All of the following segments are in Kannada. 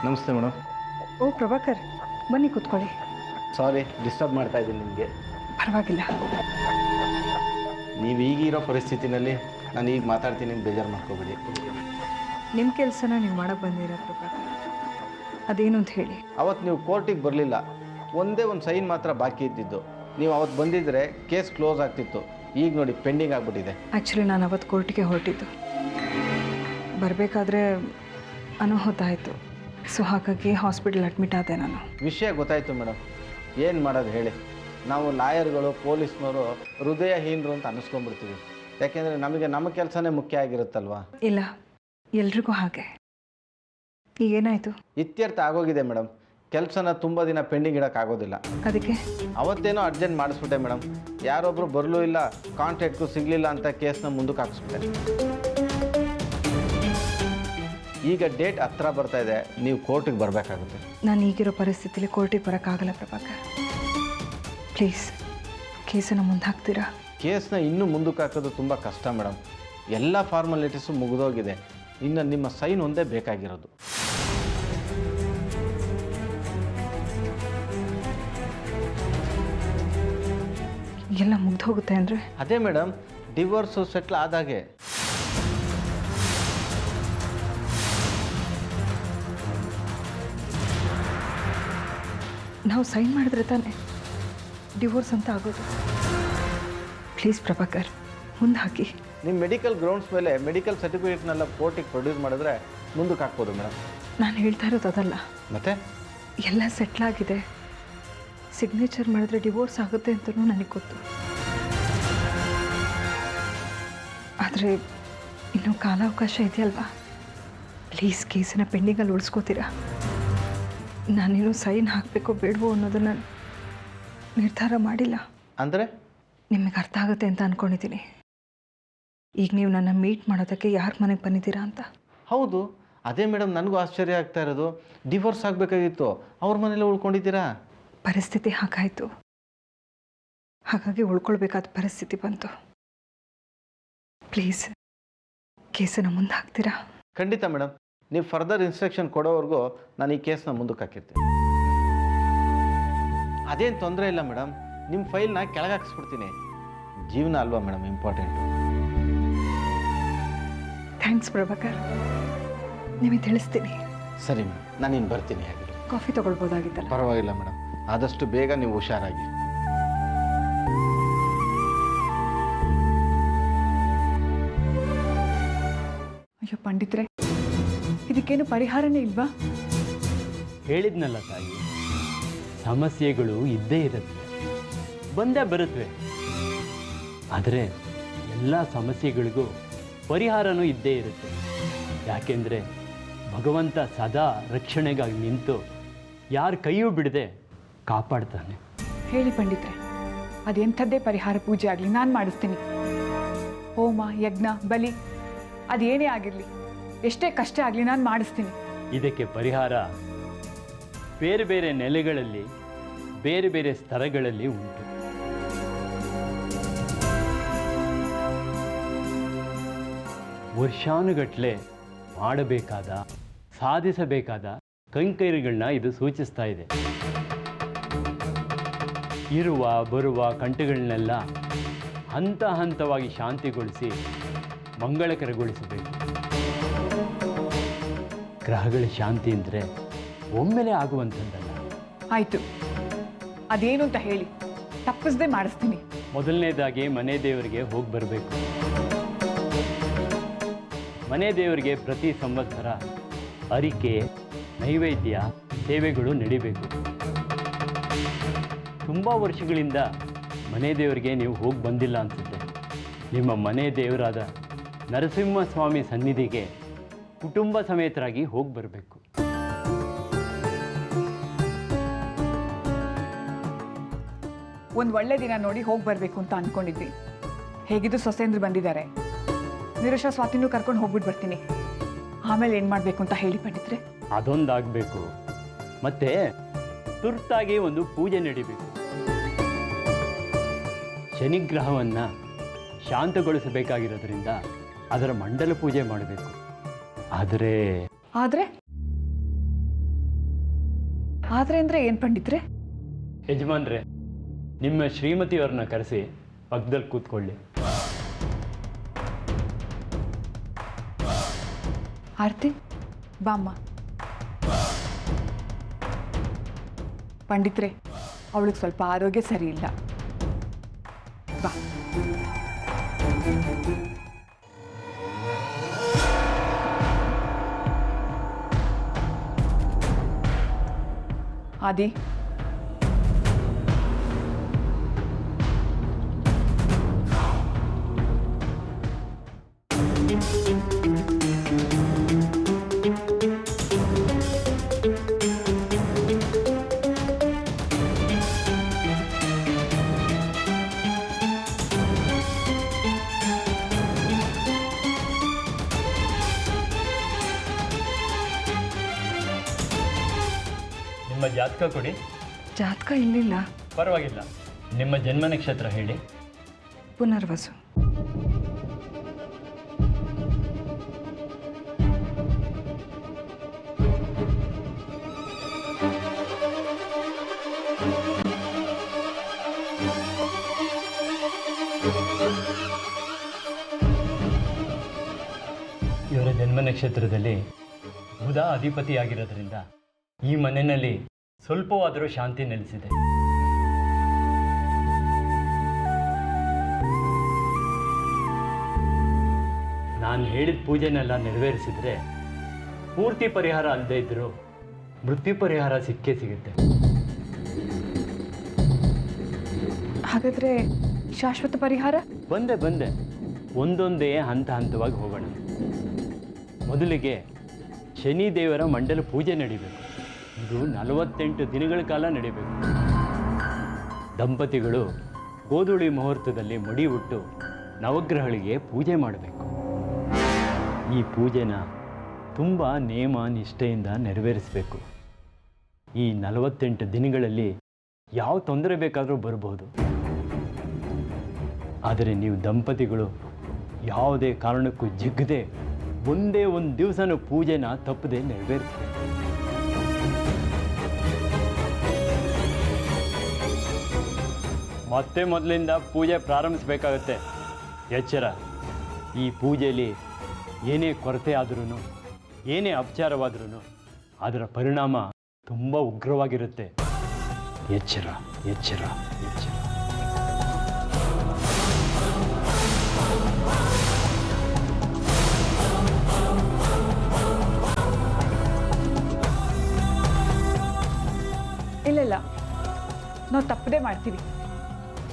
ನಮಸ್ತೆ ಮೇಡಮ್. ಓ ಪ್ರಭಾಕರ್, ಬನ್ನಿ ಕೂತ್ಕೊಳ್ಳಿ. ಸಾರಿ ಡಿಸ್ಟರ್ಬ್ ಮಾಡ್ತಾ ಇದ್ದೀನಿ ನಿಮಗೆ. ಪರವಾಗಿಲ್ಲ. ನೀವು ಈಗಿರೋ ಪರಿಸ್ಥಿತಿನಲ್ಲಿ ನಾನು ಈಗ ಮಾತಾಡ್ತೀನಿ ಅಂತ ಬೇಜಾರು ಮಾಡ್ಕೋಬೇಡಿ. ನಿಮ್ಮ ಕೆಲಸನ ನೀವು ಮಾಡೋಕ್ಕೆ ಬಂದಿರೋ ಪ್ರಭಾಕರ್, ಅದೇನು ಅಂತ ಹೇಳಿ. ಅವತ್ತು ನೀವು ಕೋರ್ಟಿಗೆ ಬರಲಿಲ್ಲ, ಒಂದೇ ಒಂದು ಸೈನ್ ಮಾತ್ರ ಬಾಕಿ ಇದ್ದಿದ್ದು. ನೀವು ಅವತ್ತು ಬಂದಿದ್ದರೆ ಕೇಸ್ ಕ್ಲೋಸ್ ಆಗ್ತಿತ್ತು. ಈಗ ನೋಡಿ ಪೆಂಡಿಂಗ್ ಆಗಿಬಿಟ್ಟಿದೆ. ಆ್ಯಕ್ಚುಲಿ ನಾನು ಅವತ್ತು ಕೋರ್ಟಿಗೆ ಹೊರಟಿದ್ದು, ಬರಬೇಕಾದ್ರೆ ಅನಾಹುತ ಆಯಿತು. ಸೊ ಹಾಗಾಗಿ ಹಾಸ್ಪಿಟಲ್ ಅಡ್ಮಿಟ್ ಆದೆ ನಾನು. ವಿಷಯ ಗೊತ್ತಾಯಿತು ಮೇಡಮ್. ಏನು ಮಾಡೋದು ಹೇಳಿ, ನಾವು ಲಾಯರ್ಗಳು ಪೊಲೀಸ್ನವರು ಹೃದಯಹೀನರು ಅಂತ ಅನ್ನಿಸ್ಕೊಂಡ್ಬಿಡ್ತೀವಿ. ಯಾಕೆಂದರೆ ನಮಗೆ ನಮ್ಮ ಕೆಲಸನೇ ಮುಖ್ಯ ಆಗಿರುತ್ತಲ್ವಾ. ಇಲ್ಲ, ಎಲ್ರಿಗೂ ಹಾಗೆ. ಈಗೇನಾಯಿತು? ಇತ್ಯರ್ಥ ಆಗೋಗಿದೆ ಮೇಡಮ್. ಕೆಲಸನ ತುಂಬ ದಿನ ಪೆಂಡಿಂಗ್ ಇಡೋಕ್ಕಾಗೋದಿಲ್ಲ. ಅದಕ್ಕೆ ಅವತ್ತೇನೋ ಅರ್ಜೆಂಟ್ ಮಾಡಿಸ್ಬಿಟ್ಟೆ ಮೇಡಮ್. ಯಾರೊಬ್ಬರು ಬರಲೂ ಇಲ್ಲ, ಕಾಂಟ್ಯಾಕ್ಟು ಸಿಗಲಿಲ್ಲ ಅಂತ ಕೇಸ್ನ ಮುಂದಕ್ಕೆ ಹಾಕಿಸ್ಬಿಟ್ಟೆ. ಈಗ ಡೇಟ್ ಹತ್ರ ಬರ್ತಾ ಇದೆ, ನೀವು ಕೋರ್ಟಿಗೆ ಬರಬೇಕಾಗುತ್ತೆ. ನಾನು ಈಗಿರೋ ಪರಿಸ್ಥಿತಿಲಿ ಕೋರ್ಟಿಗೆ ಬರೋಕ್ಕಾಗಲ್ಲ ಪ್ರಭಾಕರ್. ಪ್ಲೀಸ್ ಕೇಸನ್ನು ಮುಂದೆ ಹಾಕ್ತೀರಾ? ಕೇಸ್ನ ಇನ್ನೂ ಮುಂದಕ್ಕೆ ಹಾಕೋದು ತುಂಬ ಕಷ್ಟ ಮೇಡಮ್. ಎಲ್ಲ ಫಾರ್ಮಾಲಿಟೀಸು ಮುಗಿದೋಗಿದೆ. ಇನ್ನು ನಿಮ್ಮ ಸೈನ್ ಒಂದೇ ಬೇಕಾಗಿರೋದು. ಎಲ್ಲ ಮುಗ್ದು ಹೋಗುತ್ತೆ ಅಂದರೆ? ಅದೇ ಮೇಡಮ್, ಡಿವೋರ್ಸು ಸೆಟ್ಲ್ ಆದಾಗೆ. ನಾವು ಸೈನ್ ಮಾಡಿದ್ರೆ ತಾನೇ ಡಿವೋರ್ಸ್ ಅಂತ ಆಗೋದು. ಪ್ಲೀಸ್ ಪ್ರಭಾಕರ್, ಮುಂದೆ ಹಾಕಿ. ನಿಮ್ಮ ಮೆಡಿಕಲ್ ಗ್ರೌಂಡ್ಸ್ ಮೇಲೆ ಮೆಡಿಕಲ್ ಸರ್ಟಿಫಿಕೇಟ್ನೆಲ್ಲ ಕೋರ್ಟಿಗೆ ಪ್ರೊಡ್ಯೂಸ್ ಮಾಡಿದ್ರೆ ಮುಂದಕ್ಕೆ ಹಾಕ್ಬೋದು ಮೇಡಮ್. ನಾನು ಹೇಳ್ತಾ ಇರೋದು ಅದಲ್ಲ. ಮತ್ತೆ ಎಲ್ಲ ಸೆಟ್ಲಾಗಿದೆ. ಸಿಗ್ನೇಚರ್ ಮಾಡಿದ್ರೆ ಡಿವೋರ್ಸ್ ಆಗುತ್ತೆ ಅಂತಲೂ ನನಗೆ ಗೊತ್ತು. ಆದರೆ ಇನ್ನೂ ಕಾಲಾವಕಾಶ ಇದೆಯಲ್ವಾ? ಪ್ಲೀಸ್ ಕೇಸನ್ನು ಪೆಂಡಿಂಗಲ್ಲಿ ಉಳಿಸ್ಕೋತೀರಾ? ನಾನೇನು ಸೈನ್ ಹಾಕಬೇಕೋ ಬೇಡವೋ ಅನ್ನೋದನ್ನು ನಿರ್ಧಾರ ಮಾಡಿಲ್ಲ. ಅಂದರೆ ನಿಮಗೆ ಅರ್ಥ ಆಗುತ್ತೆ ಅಂತ ಅಂದ್ಕೊಂಡಿದ್ದೀನಿ. ಈಗ ನೀವು ನನ್ನ ಮೀಟ್ ಮಾಡೋದಕ್ಕೆ ಯಾರ ಮನೆಗೆ ಬಂದಿದ್ದೀರಾ ಅಂತ. ಹೌದು, ಅದೇ ಮೇಡಮ್ ನನಗೂ ಆಶ್ಚರ್ಯ ಆಗ್ತಾ ಇರೋದು. ಡಿವೋರ್ಸ್ ಆಗಬೇಕಾಗಿತ್ತು, ಅವ್ರ ಮನೇಲಿ ಉಳ್ಕೊಂಡಿದ್ದೀರಾ? ಪರಿಸ್ಥಿತಿ ಹಾಗಾಯಿತು, ಹಾಗಾಗಿ ಉಳ್ಕೊಳ್ಬೇಕಾದ ಪರಿಸ್ಥಿತಿ ಬಂತು. ಪ್ಲೀಸ್ ಕೇಸನ್ನು ಮುಂದೆ ಹಾಕ್ತೀರಾ? ಖಂಡಿತ ಮೇಡಮ್. ನೀವು ಫರ್ದರ್ ಇನ್ಸ್ಟ್ರಕ್ಷನ್ ಕೊಡೋವರೆಗೂ ನಾನು ಈ ಕೇಸ್ನ ಮುಂದಕ್ಕೆ ಹಾಕಿರ್ತೀನಿ. ಅದೇನು ತೊಂದರೆ ಇಲ್ಲ ಮೇಡಮ್. ನಿಮ್ಮ ಫೈಲ್ನ ಕೆಳಗೆ ಹಾಕಿಸ್ಬಿಡ್ತೀನಿ. ಜೀವನ ಅಲ್ವಾ ಮೇಡಮ್ ಇಂಪಾರ್ಟೆಂಟು. ಥ್ಯಾಂಕ್ಸ್ ಪ್ರಭಾಕರ್, ನಿಮಗೆ ತಿಳಿಸ್ತೀನಿ. ಸರಿ ಮೇಡಮ್, ನಾನಿನ್ನು ಬರ್ತೀನಿ. ಹಾಗೆ ಕಾಫಿ ತೊಗೊಳ್ಬೋದಾಗಿತ್ತಲ್ಲ? ಪರವಾಗಿಲ್ಲ ಮೇಡಮ್, ಆದಷ್ಟು ಬೇಗ ನೀವು ಹುಷಾರಾಗಿ. ಅಯ್ಯೋ ಪಂಡಿತ್ರೆ, ಇದಕ್ಕೇನು ಪರಿಹಾರನೇ ಇಲ್ವಾ? ಹೇಳಿದ್ನಲ್ಲ ತಾಯಿ, ಸಮಸ್ಯೆಗಳು ಇದ್ದೇ ಇರುತ್ತೆ, ಬಂದೇ ಬರುತ್ತವೆ. ಆದರೆ ಎಲ್ಲ ಸಮಸ್ಯೆಗಳಿಗೂ ಪರಿಹಾರನೂ ಇದ್ದೇ ಇರುತ್ತೆ. ಯಾಕೆಂದರೆ ಭಗವಂತ ಸದಾ ರಕ್ಷಣೆಗಾಗಿ ನಿಂತು ಯಾರ ಕೈಯೂ ಬಿಡದೆ ಕಾಪಾಡ್ತಾನೆ. ಹೇಳಿ ಪಂಡಿತ್ರೆ, ಅದೆಂಥದ್ದೇ ಪರಿಹಾರ ಪೂಜೆ ಆಗಲಿ ನಾನು ಮಾಡಿಸ್ತೀನಿ. ಹೋಮ ಯಜ್ಞ ಬಲಿ ಅದೇನೇ ಆಗಿರಲಿ, ಎಷ್ಟೇ ಕಷ್ಟ ಆಗಲಿ ನಾನು ಮಾಡಿಸ್ತೀನಿ. ಇದಕ್ಕೆ ಪರಿಹಾರ ಬೇರೆ ಬೇರೆ ನೆಲೆಗಳಲ್ಲಿ ಬೇರೆ ಬೇರೆ ಸ್ತರಗಳಲ್ಲಿ ಉಂಟು. ವರ್ಷಾನುಗಟ್ಟಲೆ ಮಾಡಬೇಕಾದ ಸಾಧಿಸಬೇಕಾದ ಕೈಂಕರ್ಯಗಳನ್ನ ಇದು ಸೂಚಿಸ್ತಾ ಇದೆ. ಇರುವ ಬರುವ ಕಂಟುಗಳನ್ನೆಲ್ಲ ಹಂತ ಹಂತವಾಗಿ ಶಾಂತಿಗೊಳಿಸಿ ಮಂಗಳಕರಗೊಳಿಸಬೇಕು. ಗ್ರಹಗಳ ಶಾಂತಿ ಅಂದರೆ ಒಮ್ಮೆಲೆ ಆಗುವಂಥದ್ದಲ್ಲ. ಆಯಿತು, ಅದೇನು ಅಂತ ಹೇಳಿ, ತಪ್ಪಿಸದೆ ಮಾಡಿಸ್ತೀನಿ. ಮೊದಲನೇದಾಗಿ ಮನೆ ದೇವರಿಗೆ ಹೋಗಿ ಬರಬೇಕು. ಮನೆ ದೇವರಿಗೆ ಪ್ರತಿ ಸಂವತ್ಸರ ಅರಿಕೆ ನೈವೇದ್ಯ ಸೇವೆಗಳು ನಡಿಬೇಕು. ತುಂಬ ವರ್ಷಗಳಿಂದ ಮನೆ ದೇವರಿಗೆ ನೀವು ಹೋಗಿ ಬಂದಿಲ್ಲ ಅನಿಸುತ್ತೆ. ನಿಮ್ಮ ಮನೆ ದೇವರಾದ ನರಸಿಂಹಸ್ವಾಮಿ ಸನ್ನಿಧಿಗೆ ಕುಟುಂಬ ಸಮೇತರಾಗಿ ಹೋಗಿ ಬರಬೇಕು. ಒಂದು ಒಳ್ಳೆ ದಿನ ನೋಡಿ ಹೋಗಿ ಬರಬೇಕು ಅಂತ ಅಂದ್ಕೊಂಡಿದ್ವಿ. ಹೇಗಿದ್ದು ಸೊಸೆಂದ್ರು ಬಂದಿದ್ದಾರೆ, ನಿರುಷ ಸ್ವಾತಿನೂ ಕರ್ಕೊಂಡು ಹೋಗ್ಬಿಟ್ಟು ಬರ್ತೀನಿ. ಆಮೇಲೆ ಏನು ಮಾಡಬೇಕು ಅಂತ ಹೇಳಿ ಪಂಡಿತ್ರೆ? ಅದೊಂದಾಗಬೇಕು. ಮತ್ತೆ ತುರ್ತಾಗಿ ಒಂದು ಪೂಜೆ ನಡಿಬೇಕು. ಶನಿಗ್ರಹವನ್ನು ಶಾಂತಗೊಳಿಸಬೇಕಾಗಿರೋದ್ರಿಂದ ಅದರ ಮಂಡಲ ಪೂಜೆ ಮಾಡಬೇಕು. ಆದರೆ ಆದರೆ ಅಂದರೆ ಏನು ಪಂಡಿತ್ರೆ? ಯಜಮಾನ್ರೆ, ನಿಮ್ಮ ಶ್ರೀಮತಿಯವ್ರನ್ನ ಕರೆಸಿ ಪಕ್ಕದಲ್ಲಿ ಕೂತ್ಕೊಳ್ಳಿ. ಆರತಿ ಬಾಮ್ಮ. ಪಂಡಿತ್ರೆ, ಅವಳಿಗೆ ಸ್ವಲ್ಪ ಆರೋಗ್ಯ ಸರಿ ಇಲ್ಲ. ಬಾ. ಆದಿ, ನಿಮ್ಮ ಜಾತಕ ಕೊಡಿ. ಜಾತಕ ಇಲ್ಲಿಲ್ಲ. ಪರವಾಗಿಲ್ಲ, ನಿಮ್ಮ ಜನ್ಮ ನಕ್ಷತ್ರ ಹೇಳಿ. ಪುನರ್ವಸು. ಇವರ ಜನ್ಮ ನಕ್ಷತ್ರದಲ್ಲಿ ಬುಧ ಅಧಿಪತಿಯಾಗಿರೋದ್ರಿಂದ ಈ ಮನೆಯಲ್ಲಿ ಸ್ವಲ್ಪವಾದರೂ ಶಾಂತಿ ನೆಲೆಸಿದೆ. ನಾನು ಹೇಳಿದ ಪೂಜೆನೆಲ್ಲ ನೆರವೇರಿಸಿದ್ರೆ ಪೂರ್ತಿ ಪರಿಹಾರ ಅಲ್ಲದೆ ಇದ್ದರೂ ಮೃತ್ಯು ಪರಿಹಾರ ಸಿಕ್ಕೇ ಸಿಗುತ್ತೆ. ಹಾಗಾದರೆ ಶಾಶ್ವತ ಪರಿಹಾರ? ಬಂದೆ ಒಂದೊಂದೇ ಹಂತ ಹಂತವಾಗಿ ಹೋಗೋಣ. ಮೊದಲಿಗೆ ಶನಿ ದೇವರ ಮಂಡಲ ಪೂಜೆ ನಡಿಬೇಕು. ಇದು 48 ದಿನಗಳ ಕಾಲ ನಡಿಬೇಕು. ದಂಪತಿಗಳು ಗೋಧೂಳಿ ಮುಹೂರ್ತದಲ್ಲಿ ಮಡಿ ಉಟ್ಟು ನವಗ್ರಹಗಳಿಗೆ ಪೂಜೆ ಮಾಡಬೇಕು. ಈ ಪೂಜೆನ ತುಂಬ ನೇಮ ನಿಷ್ಠೆಯಿಂದ ನೆರವೇರಿಸಬೇಕು. ಈ 48 ದಿನಗಳಲ್ಲಿ ಯಾವ ತೊಂದರೆ ಬೇಕಾದರೂ ಬರಬಹುದು. ಆದರೆ ನೀವು ದಂಪತಿಗಳು ಯಾವುದೇ ಕಾರಣಕ್ಕೂ ಜಿಗ್ಗದೆ ಒಂದೇ ಒಂದು ದಿವಸನೂ ಪೂಜೆನ ತಪ್ಪದೆ ನೆರವೇರಿಸಬೇಕು. ಮತ್ತೆ ಮೊದಲಿಂದ ಪೂಜೆ ಪ್ರಾರಂಭಿಸಬೇಕಾಗತ್ತೆ. ಎಚ್ಚರ, ಈ ಪೂಜೆಯಲ್ಲಿ ಏನೇ ಕೊರತೆ ಆದ್ರೂ, ಏನೇ ಅಪಚಾರವಾದ್ರೂ ಅದರ ಪರಿಣಾಮ ತುಂಬ ಉಗ್ರವಾಗಿರುತ್ತೆ. ಎಚ್ಚರ ಎಚ್ಚರ ಎಚ್ಚರ. ಇಲ್ಲ, ನಾವು ತಪ್ಪದೇ ಮಾಡ್ತೀವಿ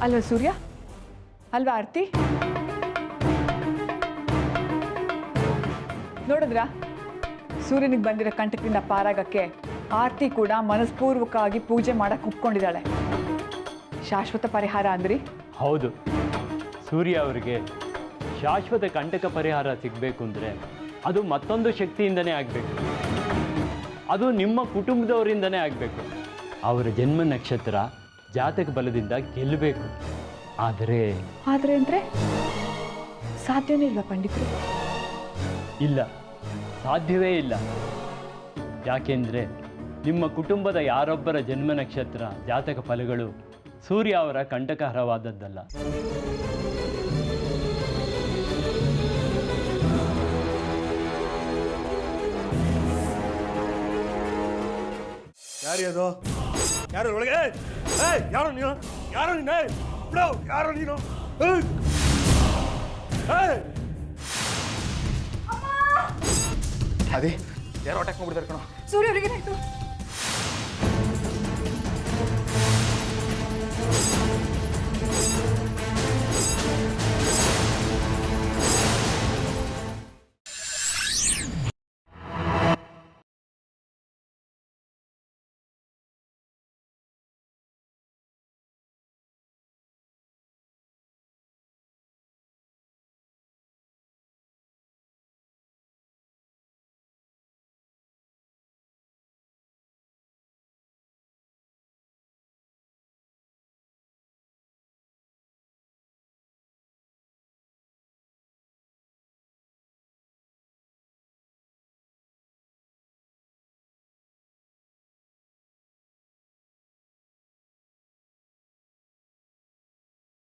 ಅಲ್ವಾ ಸೂರ್ಯ? ಅಲ್ವಾ ಆರತಿ? ನೋಡಿದ್ರಾ, ಸೂರ್ಯನಿಗೆ ಬಂದಿರೋ ಕಂಟಕದಿಂದ ಪಾರಾಗಕ್ಕೆ ಆರತಿ ಕೂಡ ಮನಸ್ಪೂರ್ವಕವಾಗಿ ಪೂಜೆ ಮಾಡಕ್ಕೆ ಒಪ್ಕೊಂಡಿದ್ದಾಳೆ. ಶಾಶ್ವತ ಪರಿಹಾರ ಅಂದ್ರಿ? ಹೌದು, ಸೂರ್ಯ ಅವರಿಗೆ ಶಾಶ್ವತ ಕಂಟಕ ಪರಿಹಾರ ಸಿಗಬೇಕು ಅಂದರೆ ಅದು ಮತ್ತೊಂದು ಶಕ್ತಿಯಿಂದನೇ ಆಗಬೇಕು. ಅದು ನಿಮ್ಮ ಕುಟುಂಬದವರಿಂದನೇ ಆಗಬೇಕು. ಅವರ ಜನ್ಮ ನಕ್ಷತ್ರ ಜಾತಕ ಬಲದಿಂದ ಗೆಲ್ಲಬೇಕು. ಆದರೆ ಅಂದರೆ ಸಾಧ್ಯನೇ ಇಲ್ವಾ ಪಂಡಿತರು? ಇಲ್ಲ, ಸಾಧ್ಯವೇ ಇಲ್ಲ. ಯಾಕೆಂದರೆ ನಿಮ್ಮ ಕುಟುಂಬದ ಯಾರೊಬ್ಬರ ಜನ್ಮ ನಕ್ಷತ್ರ ಜಾತಕ ಫಲಗಳು ಸೂರ್ಯ ಅವರ ಕಂಟಕಹರವಾದದ್ದಲ್ಲ. ಯಾರು ಯಾರು ಒಳಗೆ? ಯಾರು ನೀನು? ಯಾರು ನೀನು? ಬಿಡು, ಯಾರು ನೀನು? ಅದೇ ಯಾರು ಅಟ್ಯಾಕ್ ಮಾಡ್ಬಿಡ್ತಾರೆ ಕಣ. ಸೂರ್ಯ ಅವರಿಗೇನಾಯ್ತು?